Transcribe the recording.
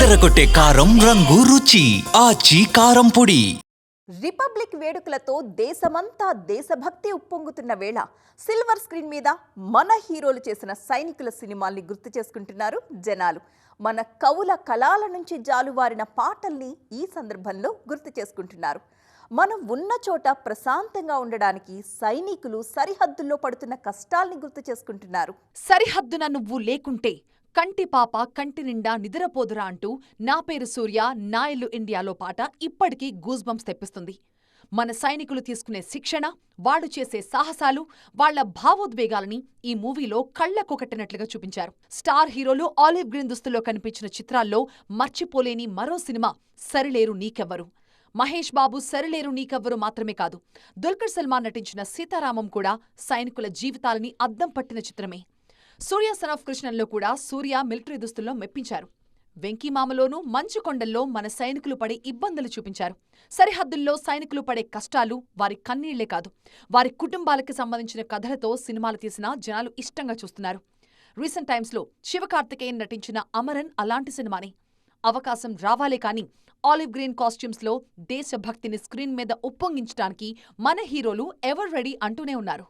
అదరగొట్టే కారం రంగు రుచి ఆచి కారం పొడి. రిపబ్లిక్ వేడుకలతో దేశమంతా దేశభక్తి ఉప్పొంగుతున్న వేళ సిల్వర్ స్క్రీన్ మీద మన హీరోలు చేసిన సైనికుల సినిమాల్ని గుర్తు చేసుకుంటున్నారు జనాలు. మన కవుల కళాల నుంచి జాలువారిన పాటల్ని ఈ సందర్భంలో గుర్తు చేసుకుంటున్నారు. మనం ఉన్న చోట ప్రశాంతంగా ఉండడానికి సైనికులు సరిహద్దుల్లో పడుతున్న కష్టాల్ని గుర్తు చేసుకుంటున్నారు. సరిహద్దున నువ్వు లేకుంటే కంటి పాప కంటి నిండా నిద్రపోదురా అంటూ నా పేరు సూర్య నా ఇల్లు ఇండియాలో పాట ఇప్పటికీ గూస్ బంప్స్ తెప్పిస్తుంది. మన సైనికులు తీసుకునే శిక్షణ, వాళ్లు చేసే సాహసాలు, వాళ్ల భావోద్వేగాలని ఈ మూవీలో కళ్లకొకట్టినట్లుగా చూపించారు. స్టార్ హీరోలు ఆలివ్ గ్రీన్ దుస్తుల్లో కనిపించిన చిత్రాల్లో మర్చిపోలేని మరో సినిమా సరిలేరు నీకెవ్వరు. మహేష్ బాబు సరిలేరు నీకెవ్వరు మాత్రమే కాదు, దుల్కర్ సల్మాన్ నటించిన సీతారామం కూడా సైనికుల జీవితాలని అద్దం పట్టిన చిత్రమే. సూర్య సన్ ఆఫ్ కృష్ణన్లో కూడా సూర్య మిలిటరీ దుస్తుల్లో మెప్పించారు. వెంకీమామలోనూ మంచు కొండల్లో మన సైనికులు పడే ఇబ్బందులు చూపించారు. సరిహద్దుల్లో సైనికులు పడే కష్టాలు, వారి కన్నీళ్లే కాదు, వారి కుటుంబాలకి సంబంధించిన కథలతో సినిమాలు తీసినా జనాలు ఇష్టంగా చూస్తున్నారు. రీసెంట్ టైమ్స్లో శివకార్తికేయన్ నటించిన అమరన్ అలాంటి సినిమానే. అవకాశం రావాలే కానీ ఆలివ్ గ్రీన్ కాస్ట్యూమ్స్లో దేశభక్తిని స్క్రీన్ మీద ఉప్పొంగించడానికి మన హీరోలు ఎవర్ రెడీ అంటూనే ఉన్నారు.